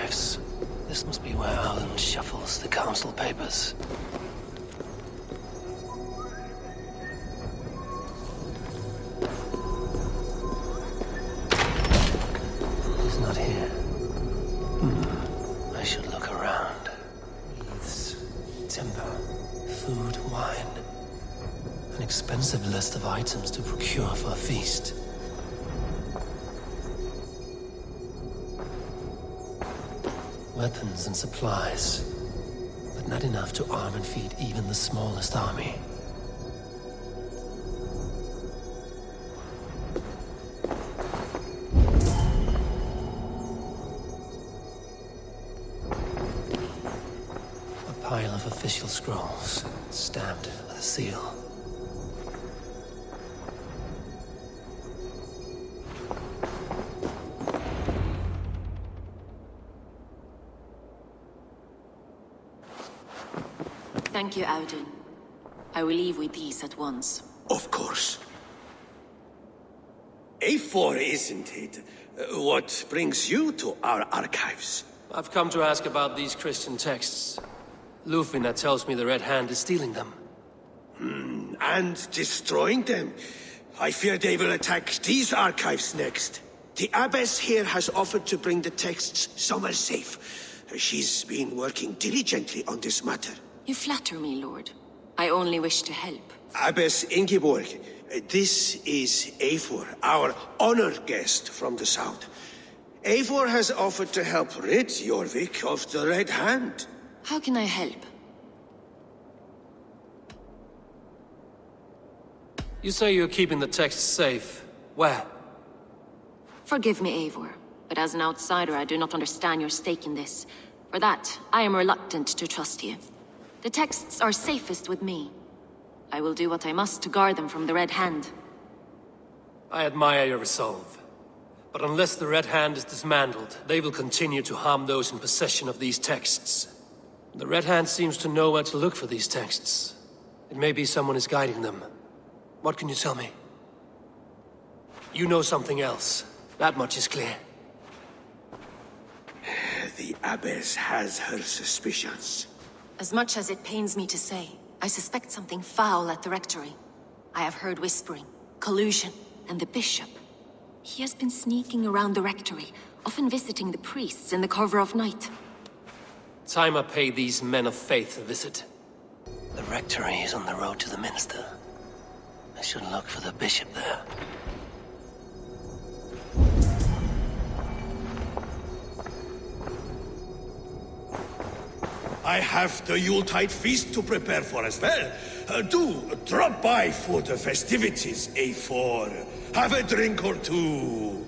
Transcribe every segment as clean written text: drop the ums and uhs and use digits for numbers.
archives. This must be where Alan shuffles the council papers. He's not here. I should look around. Wreaths, timber, food, wine. An expensive list of items to procure for a feast. Weapons and supplies, but not enough to arm and feed even the smallest army. A pile of official scrolls, stamped with a seal. Thank you, Audun. I will leave with these at once. Of course. Eivor, isn't it? What brings you to our archives? I've come to ask about these Christian texts. Lufina tells me the Red Hand is stealing them. And destroying them. I fear they will attack these archives next. The abbess here has offered to bring the texts somewhere safe. She's been working diligently on this matter. You flatter me, Lord. I only wish to help. Abbess Ingeborg, this is Eivor, our honored guest from the south. Eivor has offered to help rid Jorvik of the Red Hand. How can I help? You say you're keeping the texts safe. Where? Forgive me, Eivor, but as an outsider I do not understand your stake in this. For that, I am reluctant to trust you. The texts are safest with me. I will do what I must to guard them from the Red Hand. I admire your resolve. But unless the Red Hand is dismantled, they will continue to harm those in possession of these texts. The Red Hand seems to know where to look for these texts. It may be someone is guiding them. What can you tell me? You know something else. That much is clear. The abbess has her suspicions. As much as it pains me to say, I suspect something foul at the rectory. I have heard whispering, collusion, and the bishop. He has been sneaking around the rectory, often visiting the priests in the cover of night. Time I pay these men of faith a visit. The rectory is on the road to the minster. I should look for the bishop there. I have the Yuletide feast to prepare for as well. Do drop by for the festivities, Eivor. Have a drink or two.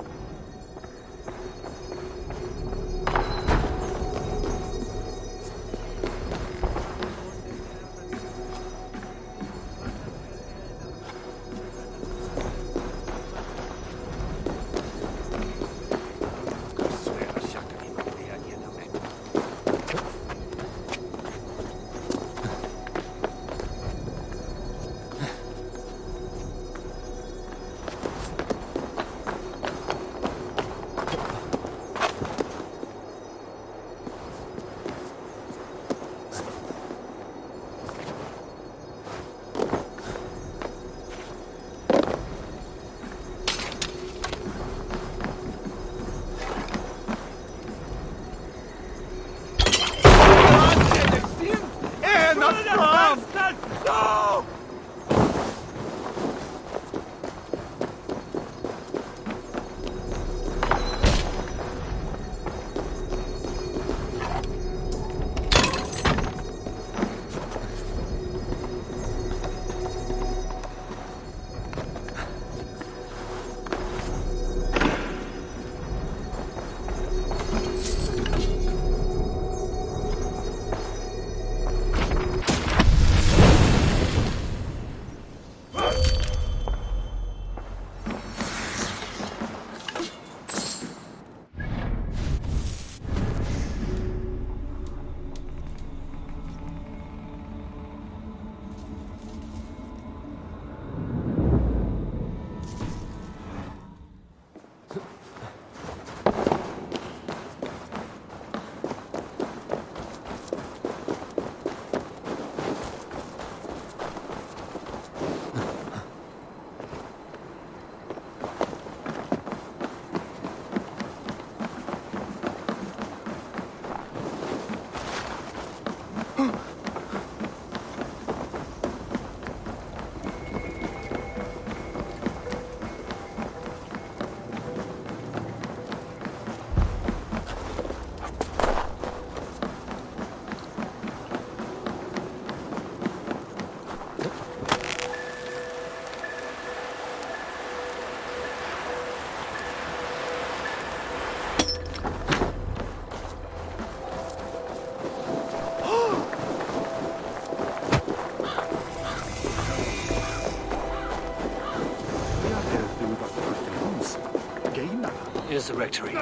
Here's the rectory.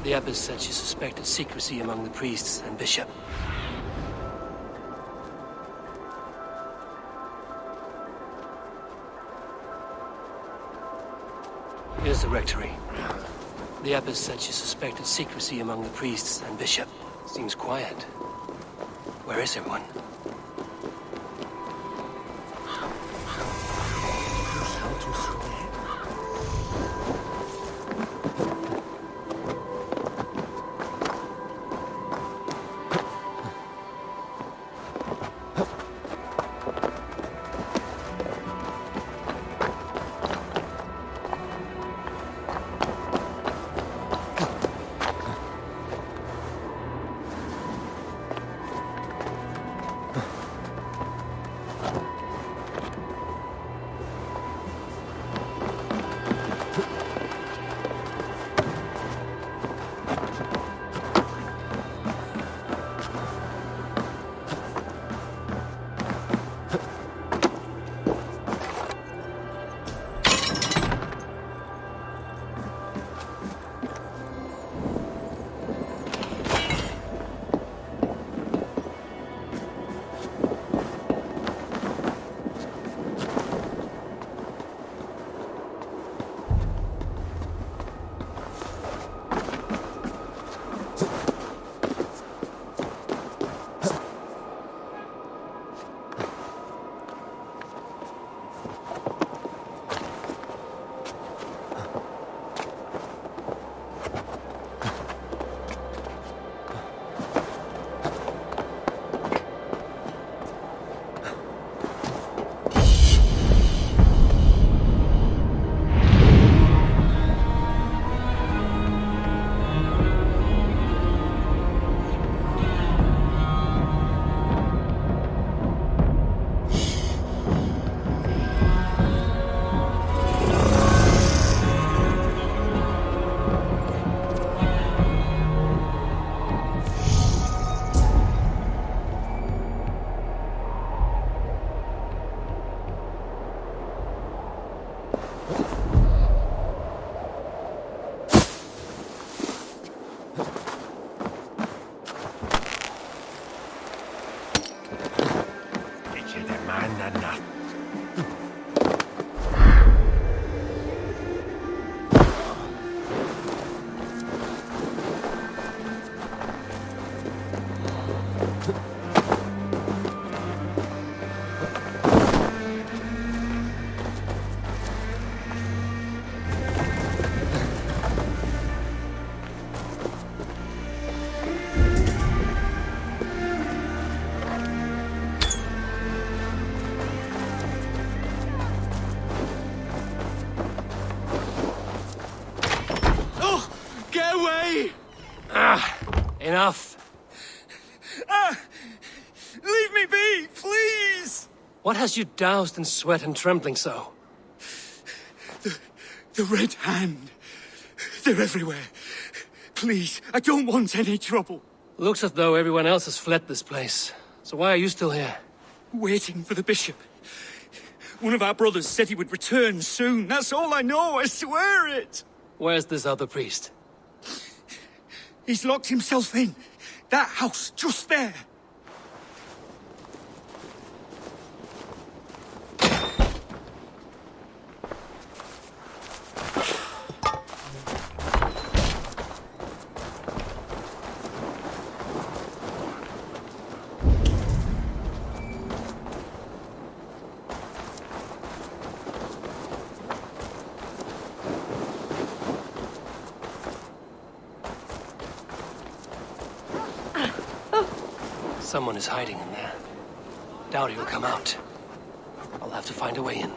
The abbess said she suspected secrecy among the priests and bishop. Here's the rectory. The abbess said she suspected secrecy among the priests and bishop. Seems quiet. Where is everyone? Enough. Leave me be, please! What has you doused in sweat and trembling so? The Red Hand. They're everywhere. Please, I don't want any trouble. Looks as though everyone else has fled this place. So why are you still here? Waiting for the bishop. One of our brothers said he would return soon. That's all I know, I swear it! Where's this other priest? He's locked himself in. That house, just there. Someone is hiding in there. Doubt he'll come out. I'll have to find a way in.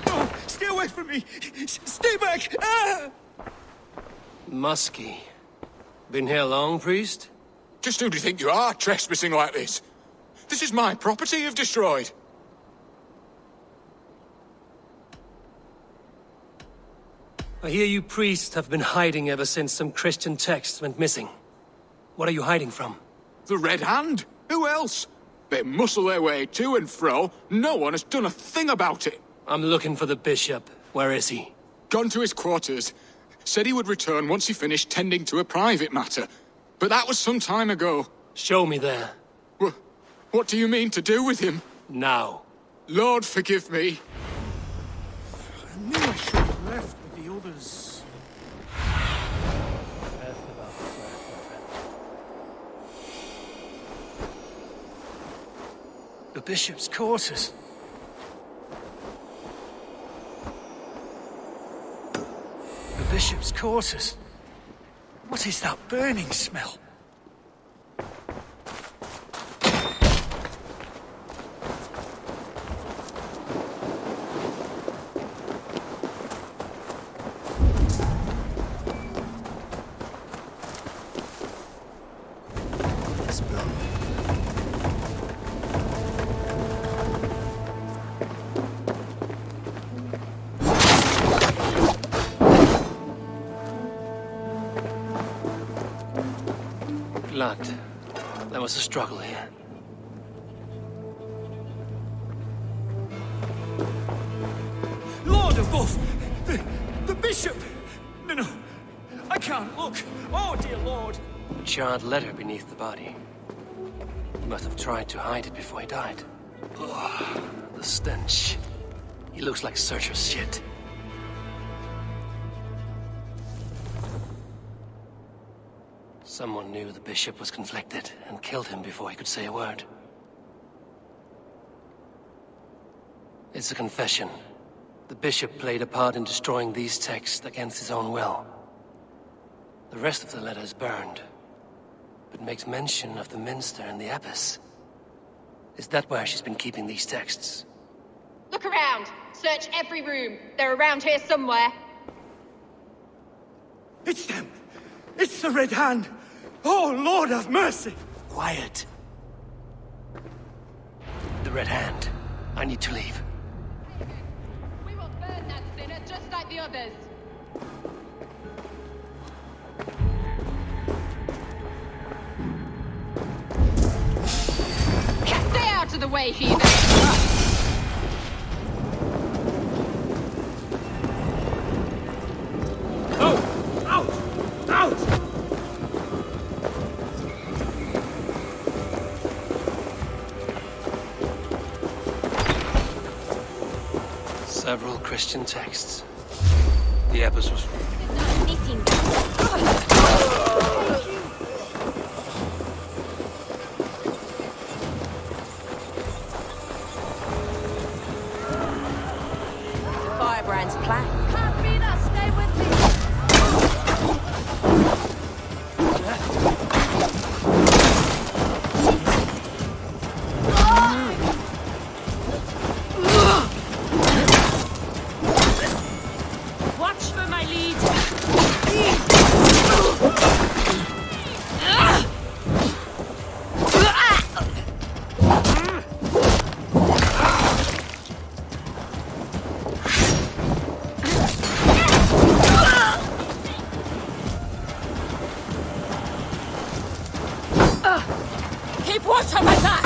Oh, stay away from me! Stay back! Ah! Muskie. Been here long, priest? Just who do you think you are, trespassing like this? This is my property you've destroyed. I hear you priests have been hiding ever since some Christian texts went missing. What are you hiding from? The Red Hand? Who else? They muscle their way to and fro. No one has done a thing about it. I'm looking for the bishop. Where is he? Gone to his quarters. Said he would return once he finished tending to a private matter. But that was some time ago. Show me there. What do you mean to do with him? Now. Lord, forgive me. I knew I should have left with the others. The bishop's quarters. The bishop's quarters. What is that burning smell? Blood. There was a struggle here. Lord above! The bishop! No, I can't look. Oh, dear Lord! A charred letter beneath the body. He must have tried to hide it before he died. Ugh, the stench. He looks like Searcher's shit. Someone knew the bishop was conflicted and killed him before he could say a word. It's a confession. The bishop played a part in destroying these texts against his own will. The rest of the letter is burned, but makes mention of the minster and the abbess. Is that where she's been keeping these texts? Look around! Search every room. They're around here somewhere. It's them! It's the Red Hand! Oh, Lord have mercy! Quiet. The Red Hand. I need to leave. We will burn that sinner just like the others. Stay out of the way, heathen! Several Christian texts. The abbess was... Firebrand's plan. Can't beat us, stay with me! Watch for my lead! Keep watch on my back!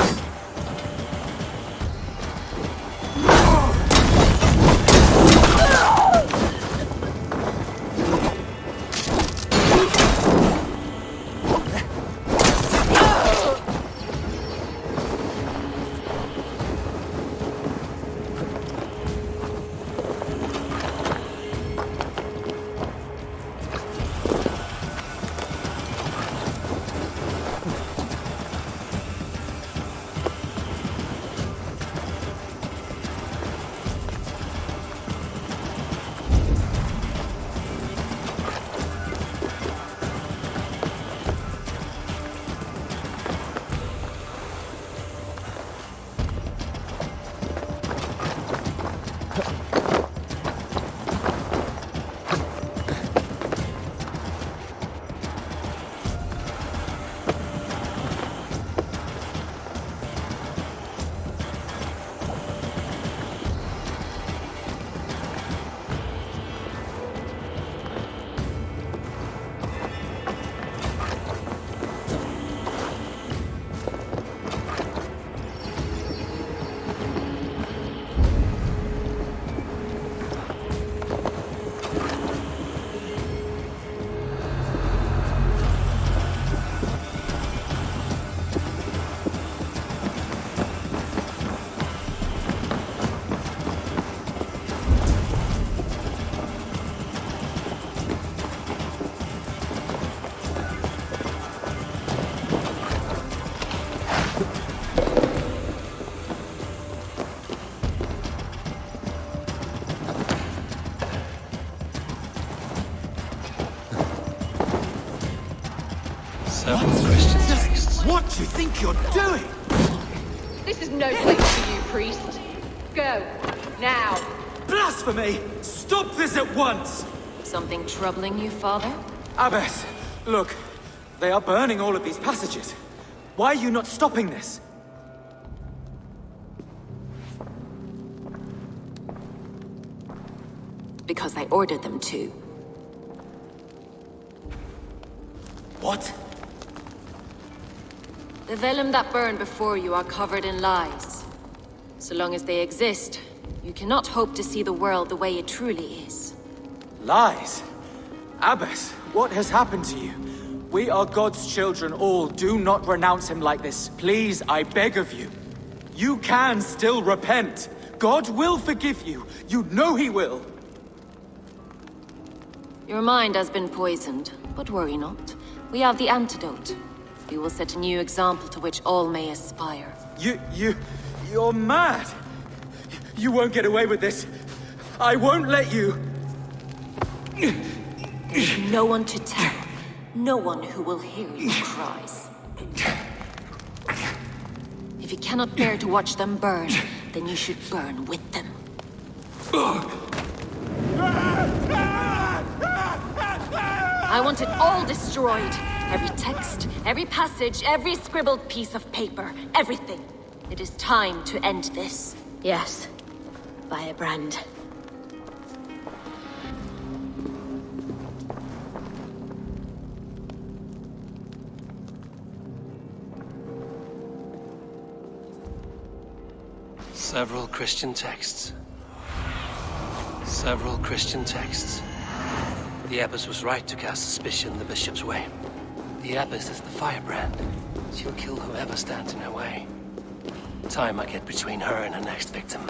Several Christian texts. What do you think you're doing? This is no place for you, priest. Go. Now. Blasphemy! Stop this at once! Something troubling you, Father? Abbess, look. They are burning all of these passages. Why are you not stopping this? Because I ordered them to. What? The vellum that burned before you are covered in lies. So long as they exist, you cannot hope to see the world the way it truly is. Lies? Abbess, what has happened to you? We are God's children all. Do not renounce him like this. Please, I beg of you. You can still repent. God will forgive you. You know he will. Your mind has been poisoned, but worry not. We have the antidote. We will set a new example to which all may aspire. You're mad. You won't get away with this. I won't let you. There's no one to tell. No one who will hear your cries. If you cannot bear to watch them burn, then you should burn with them. I want it all destroyed. Every text, every passage, every scribbled piece of paper, everything. It is time to end this. Yes, Firebrand. Several Christian texts. Several Christian texts. The Abbess was right to cast suspicion the Bishop's way. The Abbess is the firebrand. She'll kill whoever stands in her way. Time I get between her and her next victim.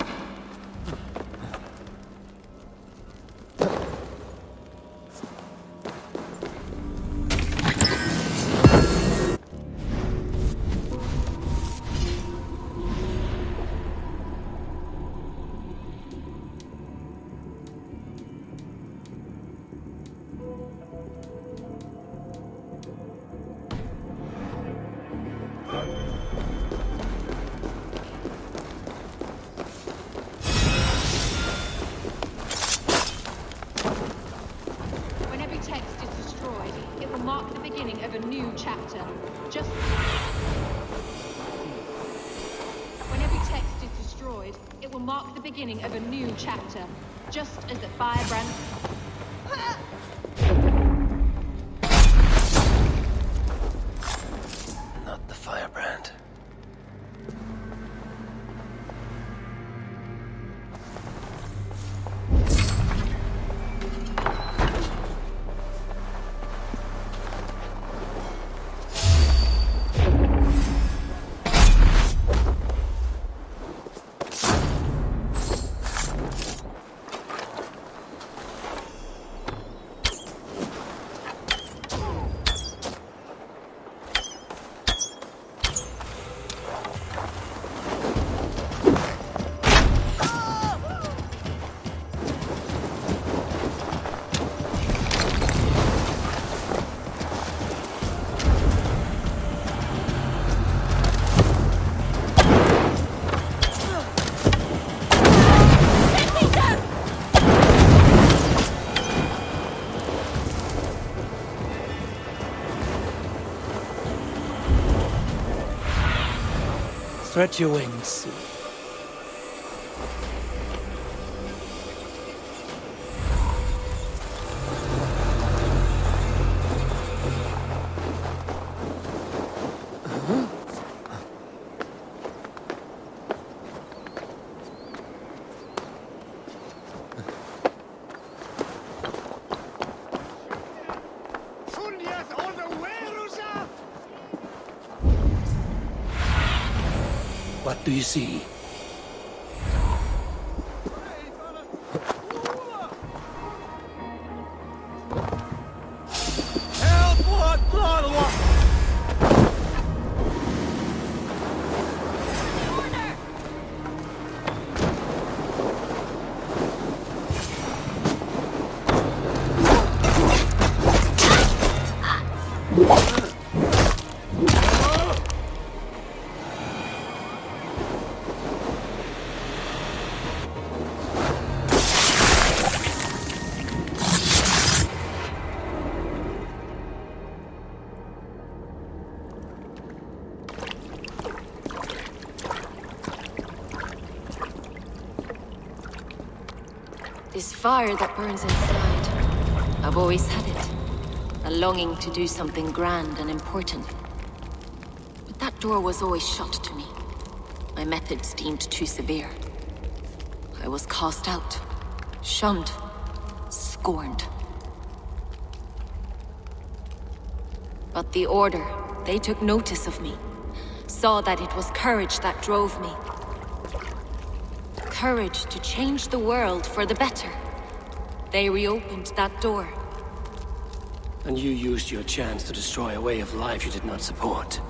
When every text is destroyed, it will mark the beginning of a new chapter. Just... When every text is destroyed, it will mark the beginning of a new chapter. Just as the firebrand... Not the firebrand. Stretch your wings. What do you see? This fire that burns inside. I've always had it. A longing to do something grand and important. But that door was always shut to me. My methods deemed too severe. I was cast out, shunned, scorned. But the Order, they took notice of me. Saw that it was courage that drove me. Courage to change the world for the better. They reopened that door. And you used your chance to destroy a way of life you did not support.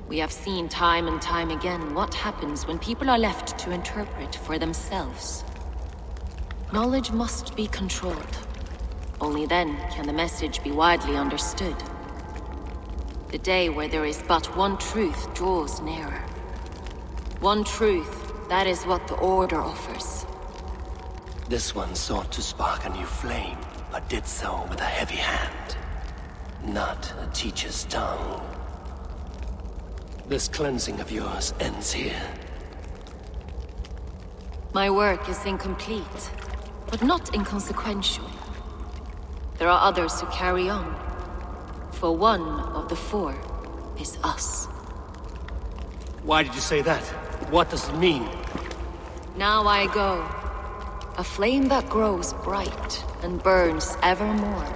We have seen time and time again what happens when people are left to interpret for themselves. Knowledge must be controlled. Only then can the message be widely understood. The day where there is but one truth draws nearer. One truth, that is what the Order offers. This one sought to spark a new flame, but did so with a heavy hand. Not a teacher's tongue. This cleansing of yours ends here. My work is incomplete, but not inconsequential. There are others who carry on. For one of the four is us. Why did you say that? What does it mean? Now I go. A flame that grows bright and burns ever more,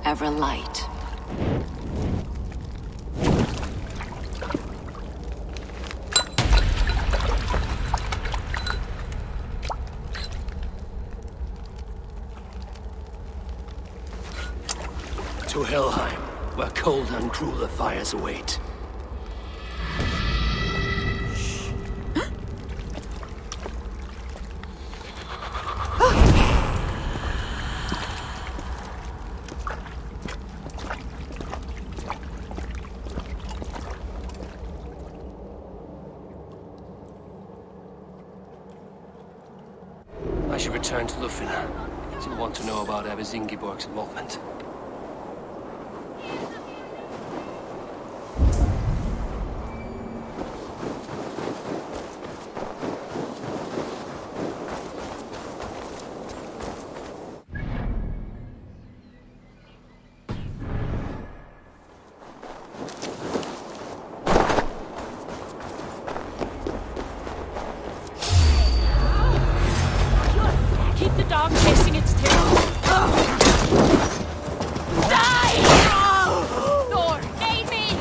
ever light. To Helheim, where cold and crueler fires await. I should return to Lufina. She'll want to know about Abbess Ingeborg's involvement. Keep the dog chasing its tail. Die! Thor, aid me!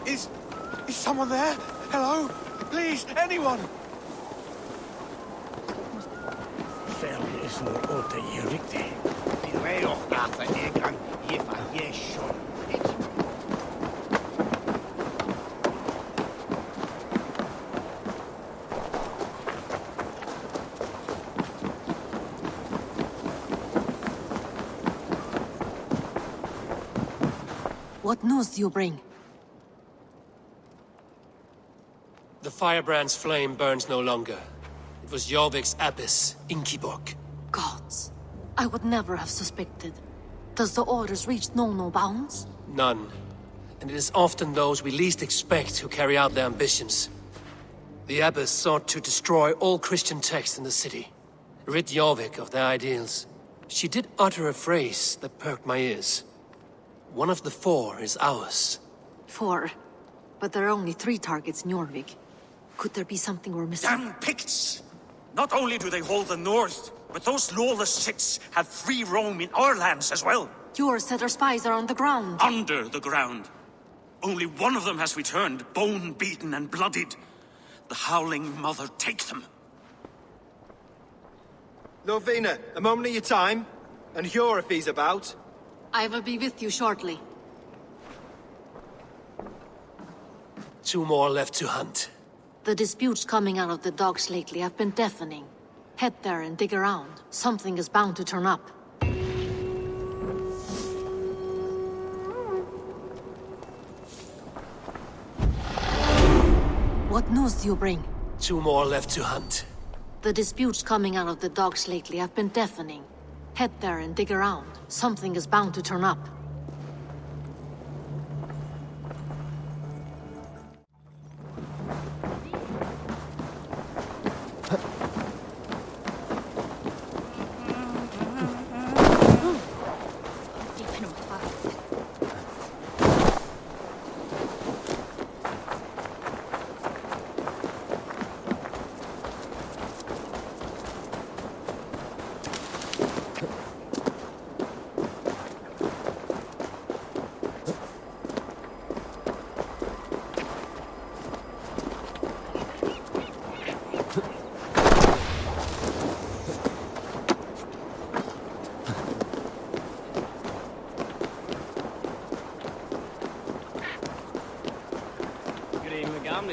Is someone there? Hello? Please, anyone! What news do you bring? The firebrand's flame burns no longer. It was Jorvik's abbess, Ingeborg. Gods, I would never have suspected. Does the orders reach no bounds? None. And it is often those we least expect who carry out their ambitions. The abbess sought to destroy all Christian texts in the city. Rid Jorvik of their ideals. She did utter a phrase that perked my ears. One of the four is ours. 4. But there are only 3 targets in Jorvik. Could there be something we're missing? Damn Picts! Not only do they hold the north, but those lawless Siths have free roam in our lands as well. Yours said our spies are on the ground. Under the ground. Only one of them has returned, bone-beaten and bloodied. The Howling Mother take them. Lovina, a moment of your time. And Hjor if he's about. I will be with you shortly. 2 more left to hunt. The disputes coming out of the docks lately have been deafening. Head there and dig around. Something is bound to turn up. What news do you bring? 2 more left to hunt. The disputes coming out of the docks lately have been deafening. Head there and dig around. Something is bound to turn up.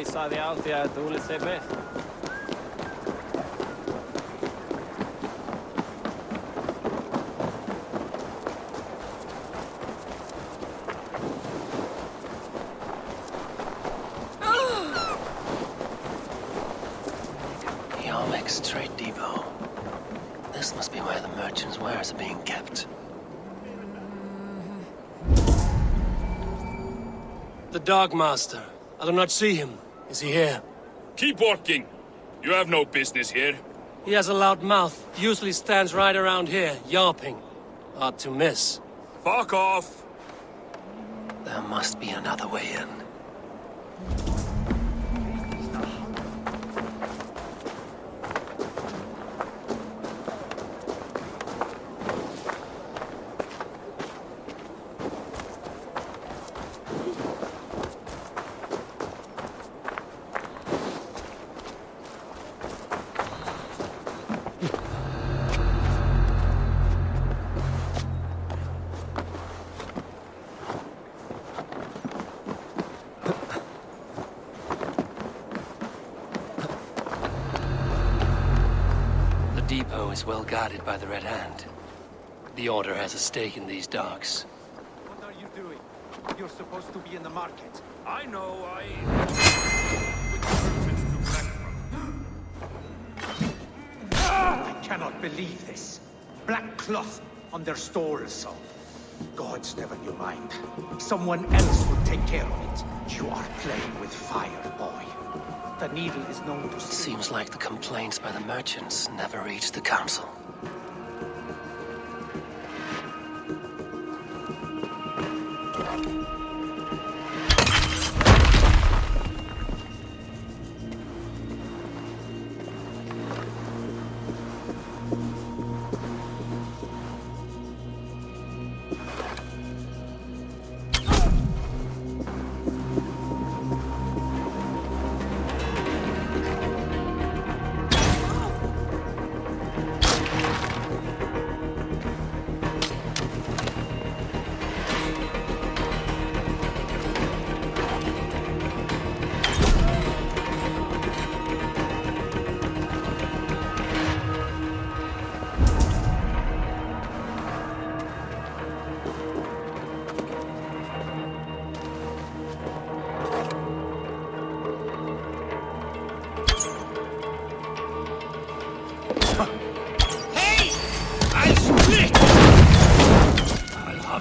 Sa de alltid att dåligt sig bäst. Yarmek's trade depot. This must be where the merchants' wares are being kept. The Dogmaster. I do not see him. Is he here? Keep working. You have no business here. He has a loud mouth. Usually stands right around here, yawping. Hard to miss. Fuck off! There must be another way in. The depot is well guarded by the Red Hand. The Order has a stake in these docks. What are you doing? You're supposed to be in the market. I know, I cannot believe this. Black cloth on their stores. Gods never knew mind. Someone else will take care of it. You are playing with fire, boy. The needle is known to... Seems like the complaints by the merchants never reached the council.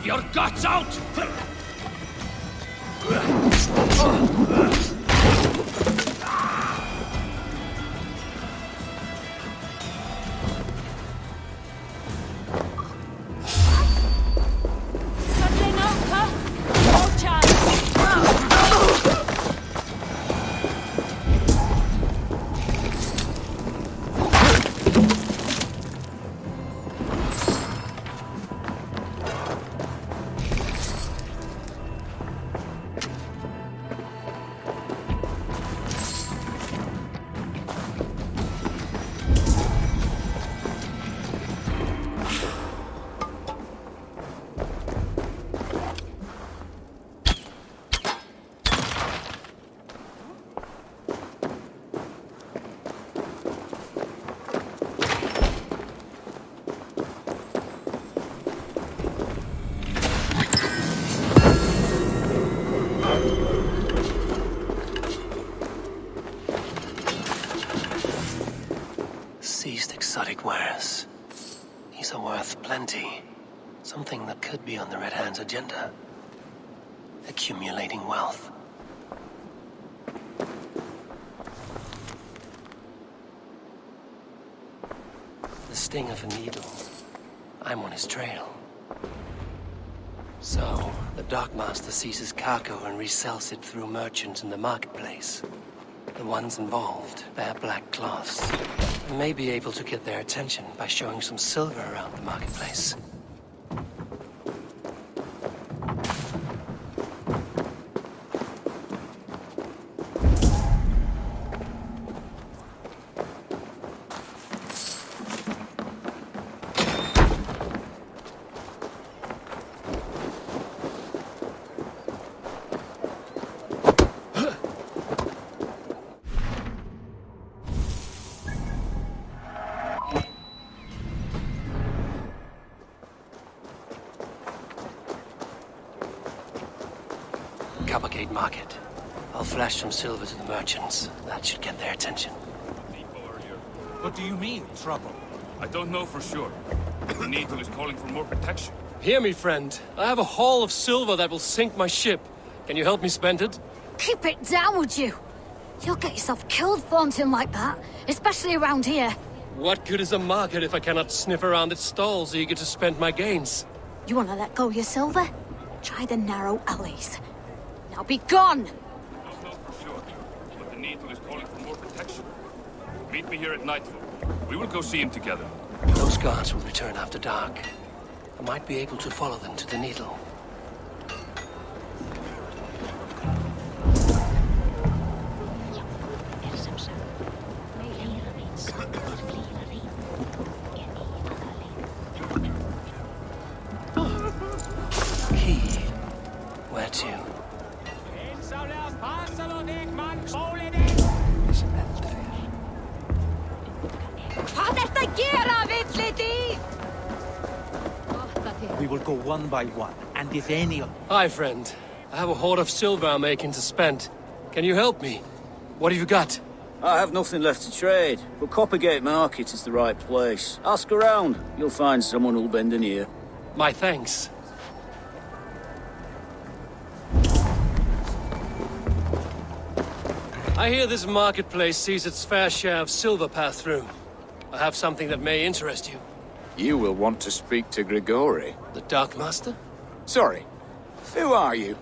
your guts out! These are worth plenty. Something that could be on the Red Hand's agenda. Accumulating wealth. The sting of a needle. I'm on his trail. So, the Dockmaster seizes cargo and resells it through merchants in the marketplace. The ones involved wear black cloths. And may be able to get their attention by showing some silver around the marketplace. Coppergate Market. I'll flash some silver to the merchants. That should get their attention. What do you mean, trouble? I don't know for sure. The Needle is calling for more protection. Hear me, friend. I have a haul of silver that will sink my ship. Can you help me spend it? Keep it down, would you? You'll get yourself killed flaunting like that, especially around here. What good is a market if I cannot sniff around its stalls eager to spend my gains? You want to let go of your silver? Try the narrow alleys. Now be gone! Don't know for sure, but the Needle is calling for more protection. Meet me here at nightfall. We will go see him together. Those guards will return after dark. I might be able to follow them to the Needle. Key. Where to? We will go one by one, and if any of... Hi, friend. I have a hoard of silver I'm making to spend. Can you help me? What have you got? I have nothing left to trade, but Coppergate Market is the right place. Ask around. You'll find someone who'll bend an ear. My thanks. I hear this marketplace sees its fair share of silver pass through. I have something that may interest you. You will want to speak to Grigori. The Darkmaster? Sorry. Who are you?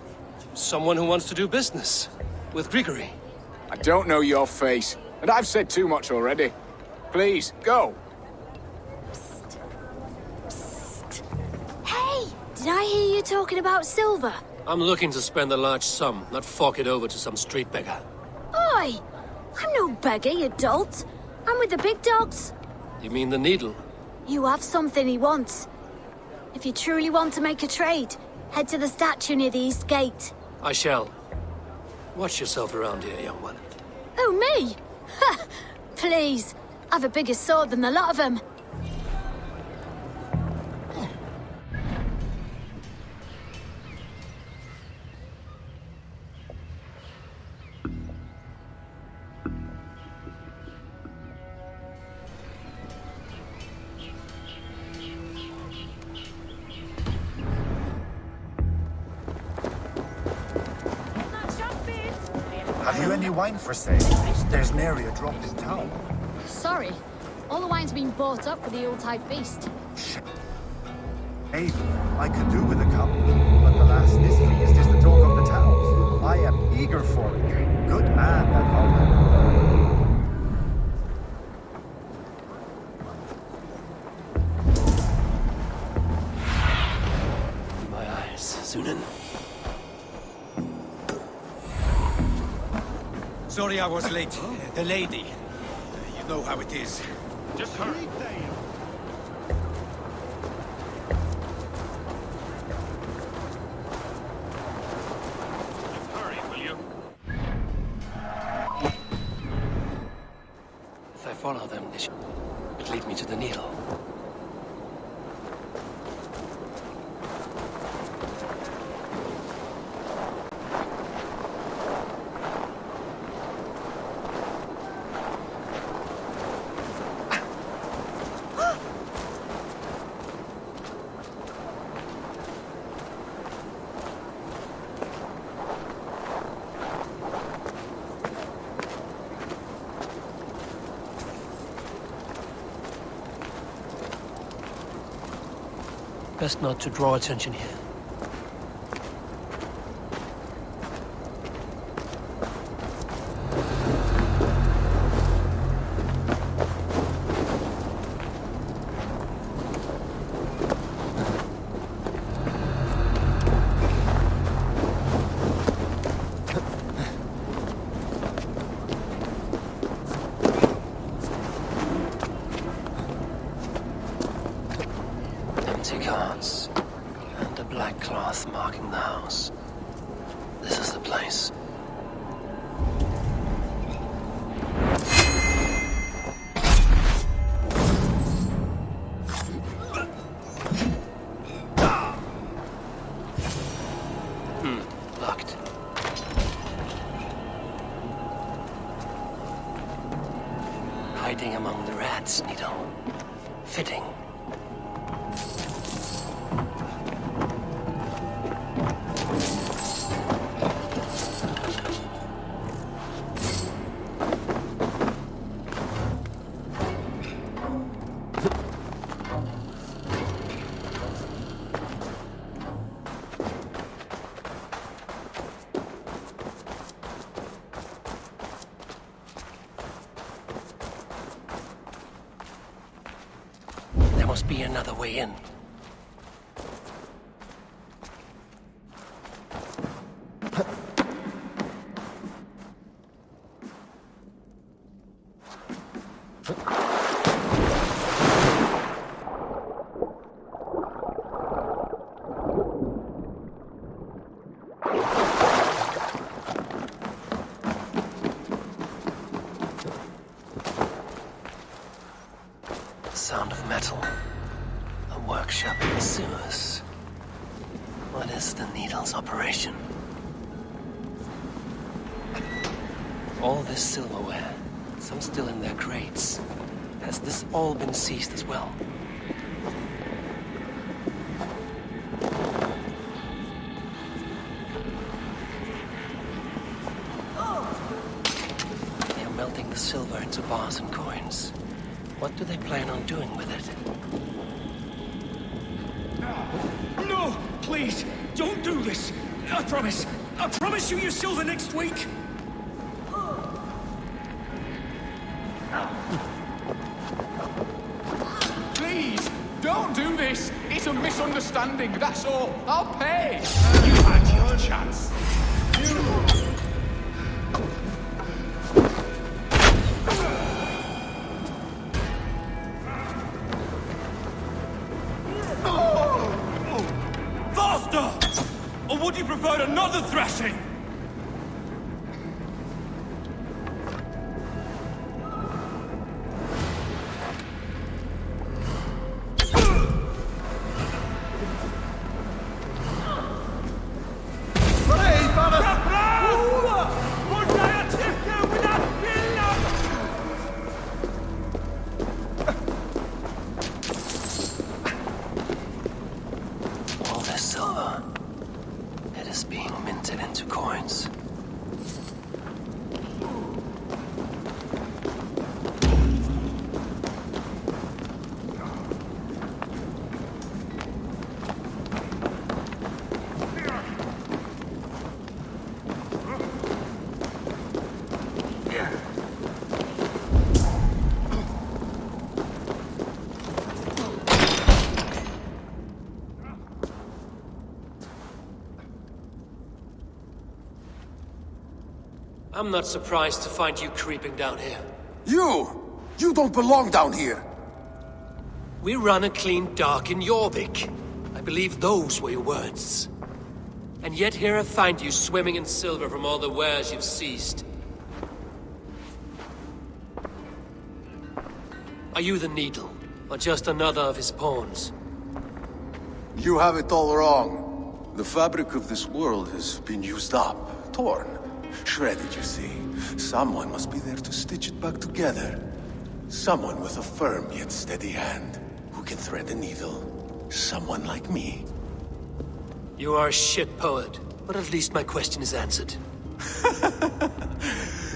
Someone who wants to do business. With Grigori. I don't know your face, and I've said too much already. Please, go. Hey! Did I hear you talking about silver? I'm looking to spend a large sum, not fork it over to some street beggar. Oi! I'm no beggar, you dolt. I'm with the big dogs. You mean the Needle? You have something he wants. If you truly want to make a trade, head to the statue near the East Gate. I shall. Watch yourself around here, young one. Oh, me? Ha! Please. I've a bigger sword than the lot of them. Have you any wine for sale? There's an area dropped in town. Sorry. All the wine's been bought up for the old-type beast. Eivor, I could do with a cup, but alas, this feast is the talk of the town. I am eager for it. Good man, that Valder. My eyes, Sunan. Sorry I was late. The lady. You know how it is. Just hurry. Hurry, will you? If I follow them, they should lead me to the Needle. Best not to draw attention here. Carts, and a black cloth marking the house. This is the place. Locked. Hiding among the rats, Needle. Fitting. There must be another way in. Sound of metal. A workshop in the sewers. What is the Needle's operation? All this silverware, some still in their crates. Has this all been seized as well? They are melting the silver into bars and coins. What do they plan on doing with it? No! Please! Don't do this! I promise! I promise you your silver next week! Please, don't do this! It's a misunderstanding, that's all. I'll pay! You had your chance. Or would you prefer another thrashing? All this silver. It is being minted into coins. I'm not surprised to find you creeping down here. You! You don't belong down here! We run a clean dock in Jorvik. I believe those were your words. And yet here I find you swimming in silver from all the wares you've seized. Are you the Needle, or just another of his pawns? You have it all wrong. The fabric of this world has been used up, torn, shredded, you see. Someone must be there to stitch it back together. Someone with a firm yet steady hand, who can thread the needle. Someone like me. You are a shit poet, but at least my question is answered.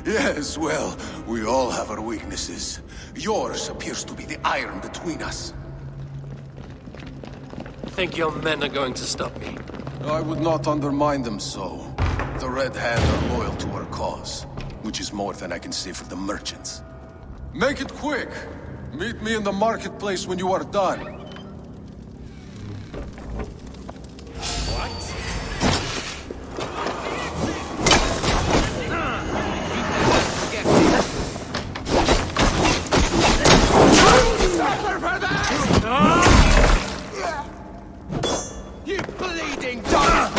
Yes, well, we all have our weaknesses. Yours appears to be the iron between us. think your men are going to stop me? I would not undermine them so. The Red Hand are loyal to our cause, which is more than I can say for the merchants. Make it quick! Meet me in the marketplace when you are done. You bleeding dog!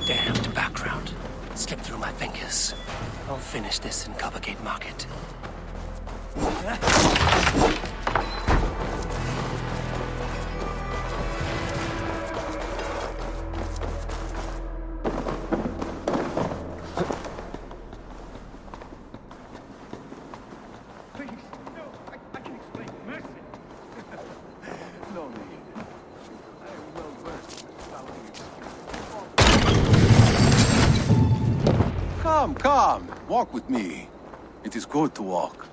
Damned background. Slipped through my fingers. I'll finish this in Coppergate Market. Come, walk with me. It is good to walk.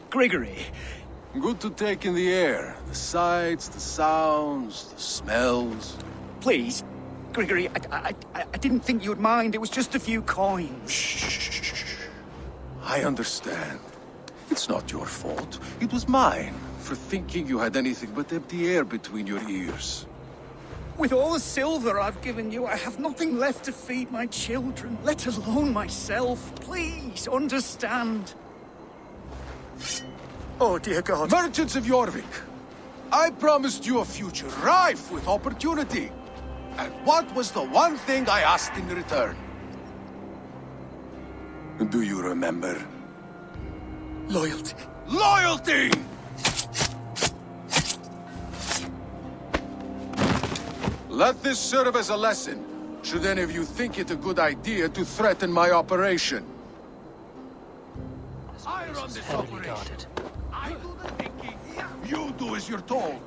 Gregory. Good to take in the air. The sights, the sounds, the smells. Please, Gregory, I didn't think you would mind. It was just a few coins. Shh. I understand. It's not your fault. It was mine, for thinking you had anything but empty air between your ears. With all the silver I've given you, I have nothing left to feed my children, let alone myself. Please, understand. Oh, dear God. Merchants of Jorvik, I promised you a future rife with opportunity. And what was the one thing I asked in return? Do you remember? Loyalty. Loyalty! Let this serve as a lesson, should any of you think it a good idea to threaten my operation. I run this operation. I do the thinking. You do as you're told.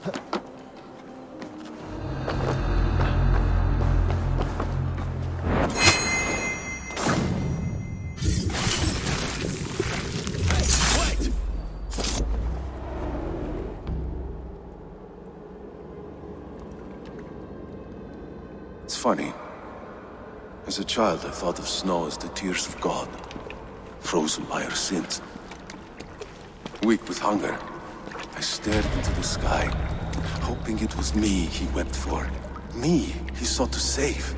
Wait! It's funny. As a child, I thought of snow as the tears of God, frozen by our sins. Weak with hunger, I stared into the sky, hoping it was me he wept for. Me he sought to save.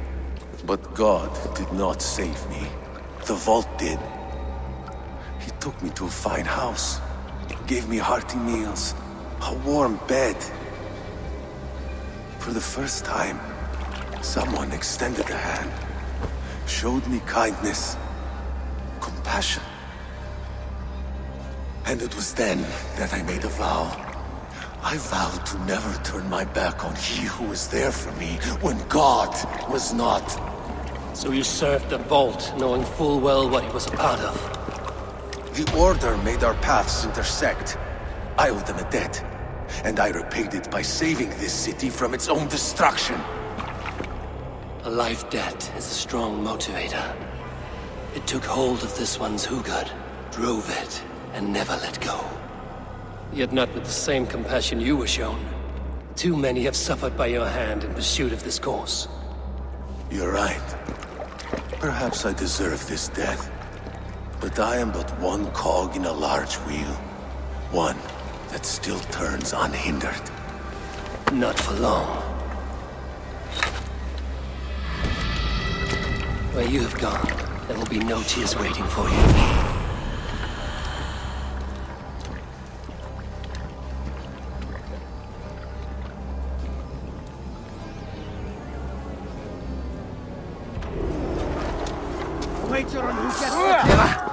But God did not save me. The vault did. He took me to a fine house, gave me hearty meals, a warm bed. For the first time, someone extended a hand, showed me kindness, compassion. And it was then that I made a vow. I vowed to never turn my back on he who was there for me when God was not. So you served the Vault, knowing full well what he was a part of. The Order made our paths intersect. I owed them a debt, and I repaid it by saving this city from its own destruction. A life debt is a strong motivator. It took hold of this one's Hugad. drove it and never let go. Yet not with the same compassion you were shown. Too many have suffered by your hand in pursuit of this course. You're right. Perhaps I deserve this death. But I am but one cog in a large wheel. One that still turns unhindered. Not for long. Where you have gone, there will be no tears waiting for you. Wager on who gets the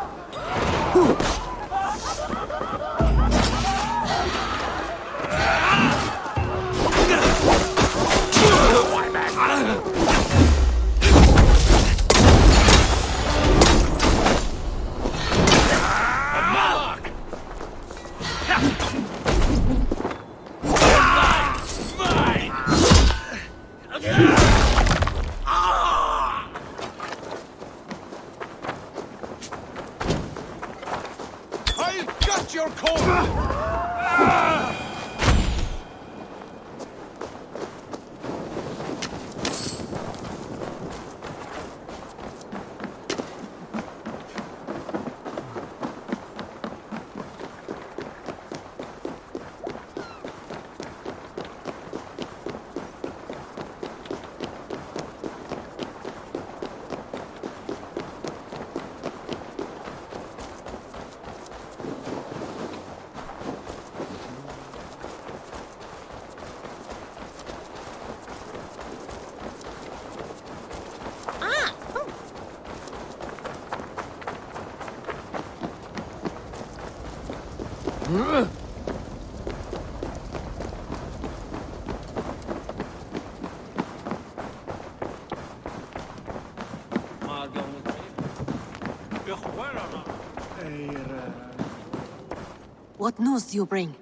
What news do you bring?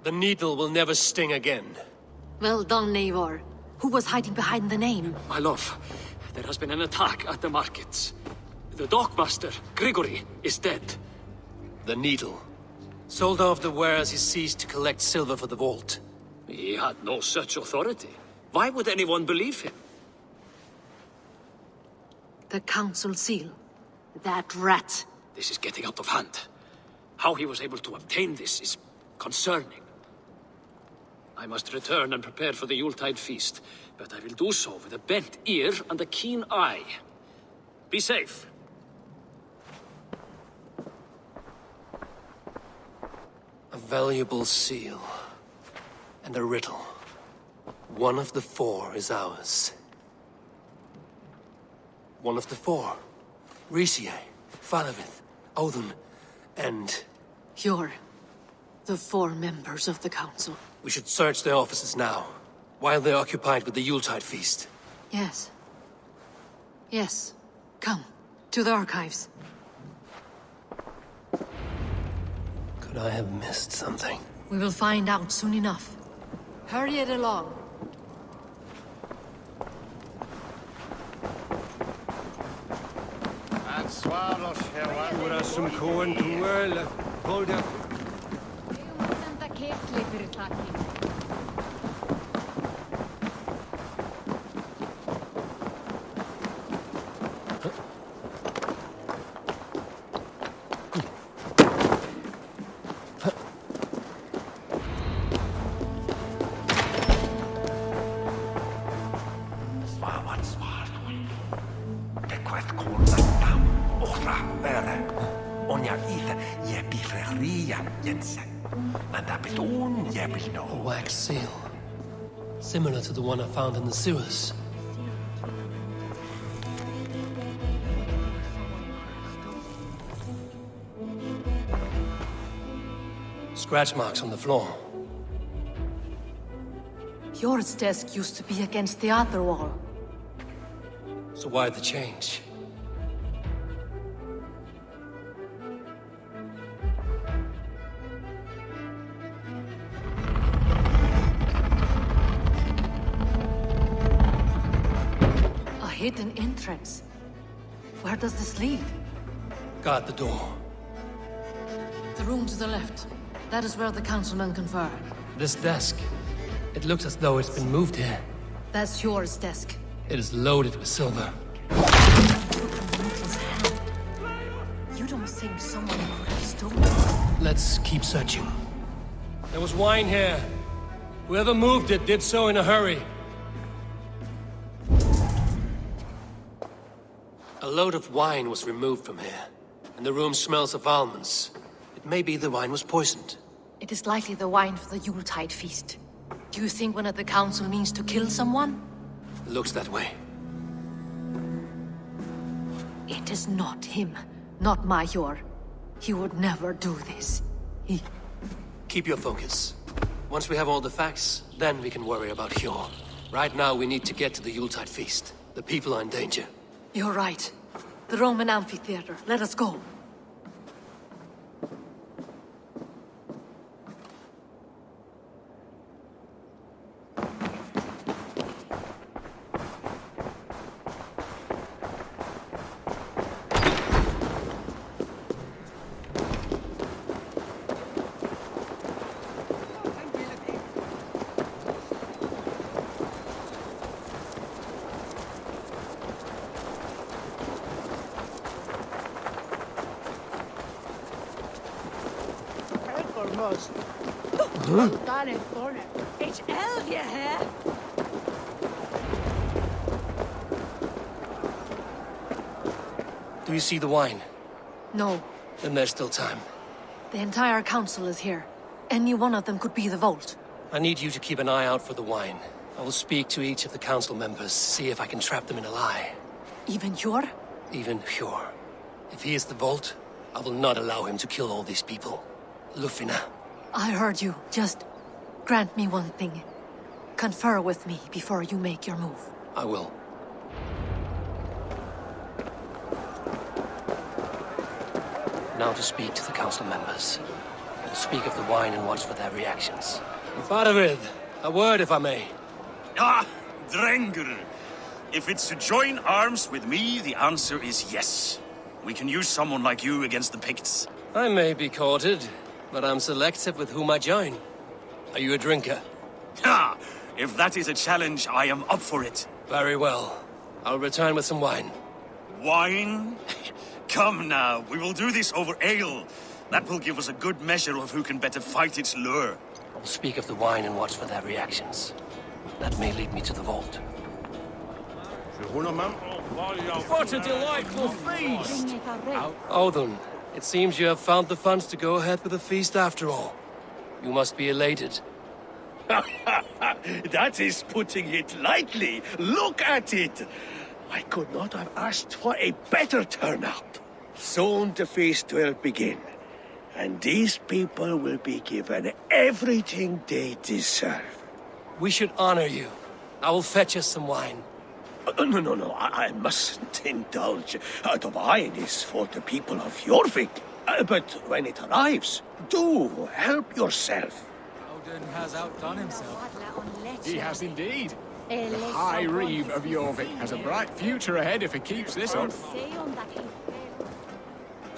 The needle will never sting again. Well done, Eivor. Who was hiding behind the name? My love, there has been an attack at the markets. The dockmaster, Grigory, is dead. The needle. Sold off the wares he seized to collect silver for the vault. He had no such authority. Why would anyone believe him? The council seal. That rat. This is getting out of hand. How he was able to obtain this is concerning. I must return and prepare for the Yuletide feast, but I will do so with a bent ear and a keen eye. Be safe. A valuable seal. And a riddle. One of the four is ours. One of the four. Riesier, Falavith, Odin, and... You're the four members of the council. We should search their offices now, while they're occupied with the Yuletide feast. Yes. Yes. Come, to the archives. Could I have missed something? We will find out soon enough. Hurry it along. Hold up. A wax seal. Similar to the one I found in the sewers. Scratch marks on the floor. Yours desk used to be against the other wall. So why the change? A hidden entrance. Where does this lead? Guard the door. The room to the left. That is where the councilmen confer. This desk. It looks as though it's been moved here. That's yours desk. It is loaded with silver. You don't think someone could have stolen it? Let's keep searching. There was wine here. Whoever moved it did so in a hurry. A load of wine was removed from here, and the room smells of almonds. It may be the wine was poisoned. It is likely the wine for the Yuletide feast. Do you think one of the council means to kill someone? It looks that way. It is not him, not Major. He would never do this. Keep your focus. Once we have all the facts, then we can worry about Hjor. Right now, we need to get to the Yuletide feast. The people are in danger. You're right. The Roman amphitheater. Let us go. It's Elvia here. Do you see the wine? No. Then there's still time. The entire council is here. Any one of them could be the Vault. I need you to keep an eye out for the wine. I will speak to each of the council members, see if I can trap them in a lie. Even Hjor? Even Hjor. If he is the Vault, I will not allow him to kill all these people. Lufina. I heard you. Just grant me one thing. Confer with me before you make your move. I will. Now to speak to the council members. I'll speak of the wine and watch for their reactions. Faravid, a word if I may. Ah, Drengr. If it's to join arms with me, the answer is yes. We can use someone like you against the Picts. I may be courted, but I'm selective with whom I join. Are you a drinker? Ha! If that is a challenge, I am up for it. Very well. I'll return with some wine. Wine? Come now, we will do this over ale. That will give us a good measure of who can better fight its lure. I'll speak of the wine and watch for their reactions. That may lead me to the Vault. What a delightful feast! Odin, it seems you have found the funds to go ahead with the feast after all. You must be elated. That is putting it lightly. Look at it. I could not have asked for a better turnout. Soon the feast will begin, and these people will be given everything they deserve. We should honor you. I will fetch us some wine. No, I mustn't indulge. The wine is for the people of Jorvik. But when it arrives, do help yourself. Odin has outdone himself. He has indeed. The High Reeve of Jorvik has a bright future ahead if he keeps this up.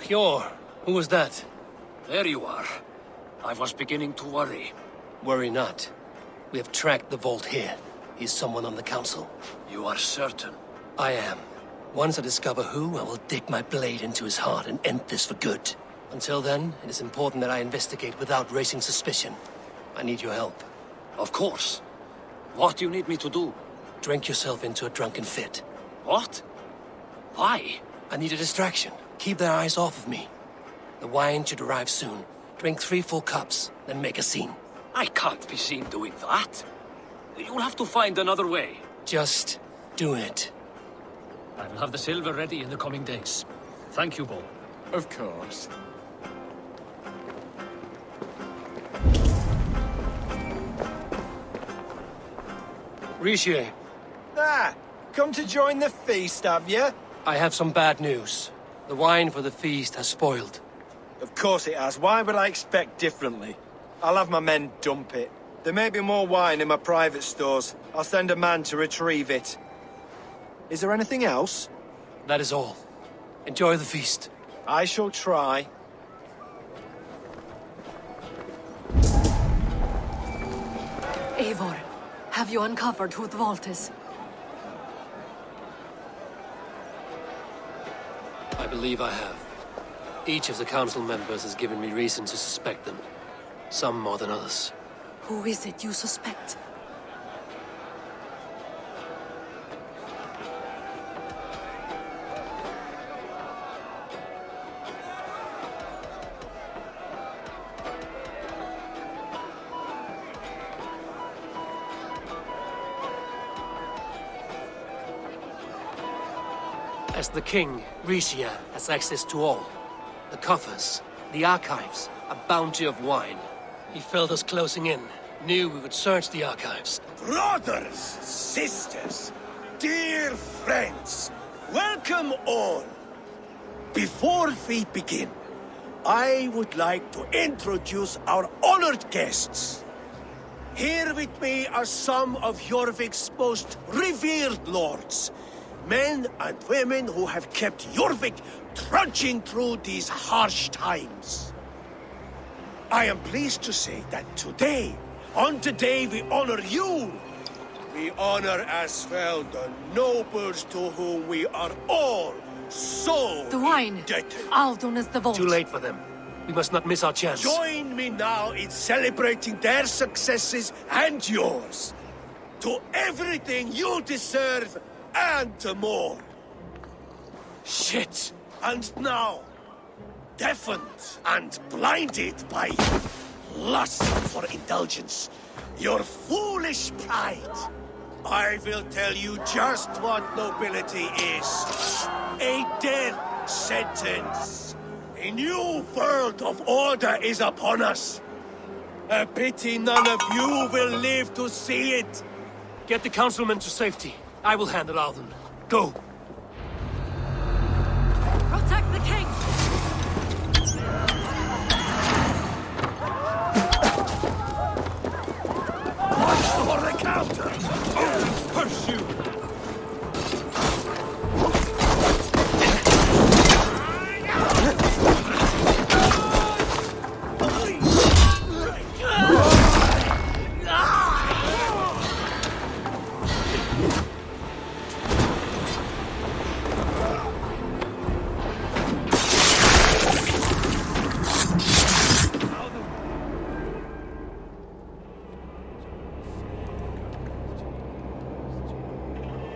Hjor, who was that? There you are. I was beginning to worry. Worry not. We have tracked the Vault here. He's someone on the council. You are certain? I am. Once I discover who, I will dig my blade into his heart and end this for good. Until then, it is important that I investigate without raising suspicion. I need your help. Of course. What do you need me to do? Drink yourself into a drunken fit. What? Why? I need a distraction. Keep their eyes off of me. The wine should arrive soon. Drink 3 full cups, then make a scene. I can't be seen doing that. You'll have to find another way. Just do it. I will have the silver ready in the coming days. Thank you, Bo. Of course. Rishi. Ah, come to join the feast, have you? I have some bad news. The wine for the feast has spoiled. Of course it has. Why would I expect differently? I'll have my men dump it. There may be more wine in my private stores. I'll send a man to retrieve it. Is there anything else? That is all. Enjoy the feast. I shall try. Eivor, have you uncovered who the vault is? I believe I have. Each of the council members has given me reason to suspect them. Some more than others. Who is it you suspect? As the king, Rishia has access to all. The coffers, the archives, a bounty of wine. He felt us closing in, knew we would search the archives. Brothers, sisters, dear friends, welcome all. Before we begin, I would like to introduce our honored guests. Here with me are some of Jorvik's most revered lords. Men and women who have kept Jorvik trudging through these harsh times. I am pleased to say that today, on the day we honor you, we honor as well the nobles to whom we are all so The wine! indebted. Aldon is the vault. Too late for them. We must not miss our chance. Join me now in celebrating their successes and yours. To everything you deserve and more. Shit! And now, deafened and blinded by lust for indulgence, your foolish pride, I will tell you just what nobility is. A death sentence. A new world of order is upon us. A pity none of you will live to see it. Get the councilmen to safety. I will handle Alden. Go! Protect the king! For the counter! Pursue!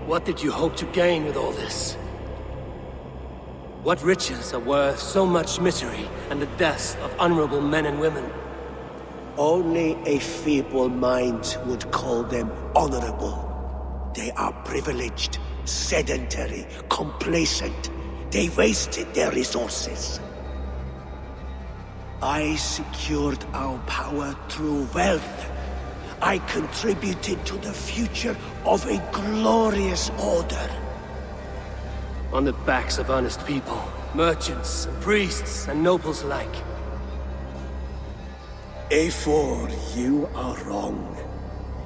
What did you hope to gain with all this? What riches are worth so much misery and the deaths of honorable men and women? Only a feeble mind would call them honorable. They are privileged, sedentary, complacent. They wasted their resources. I secured our power through wealth. I contributed to the future of a glorious order. On the backs of honest people, merchants, and priests, and nobles alike. Eivor, you are wrong.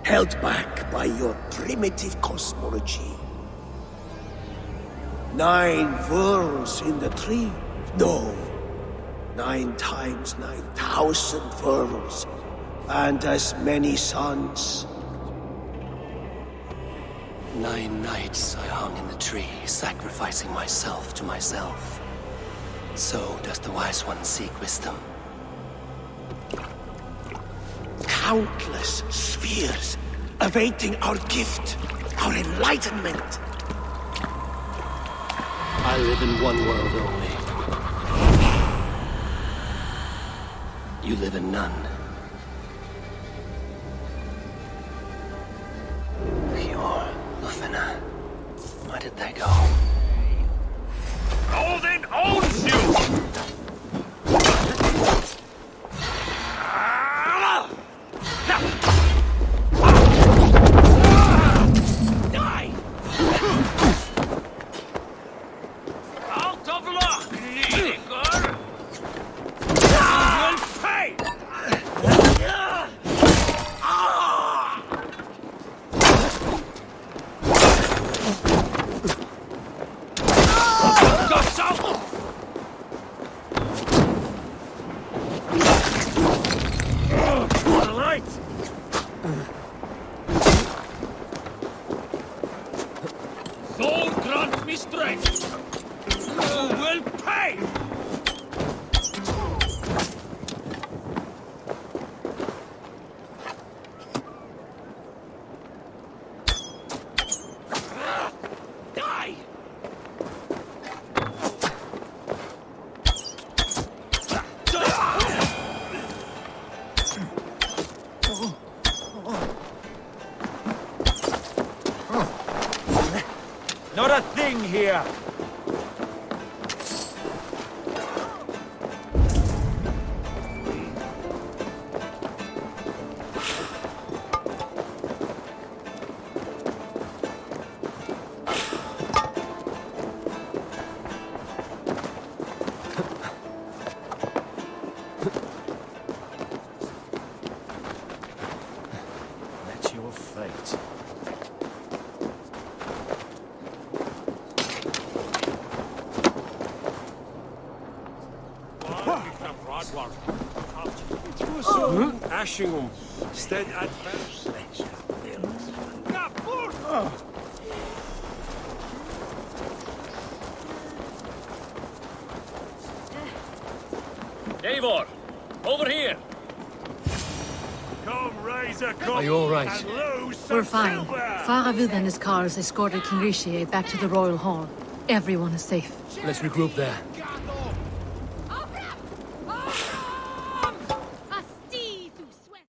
Held back by your primitive cosmology. 9 worlds in the tree? No. 9 times 9,000 worlds. And as many suns. 9 nights I hung in the tree, sacrificing myself to myself. So does the wise one seek wisdom. Countless spheres awaiting our gift, our enlightenment. I live in one world only. You live in none. Where did they go? Odin owns you! Die! Out of luck, Eivor! You will pay! it! You will pay! Die! Not a thing here! That's your fate. Ashingum, stead adverse. Eivor, over here. Come, raise a cup. Are you all right? And lose some We're fine. silver. Faravid and his cars escorted King Rishi back to the royal hall. Everyone is safe. Let's regroup there.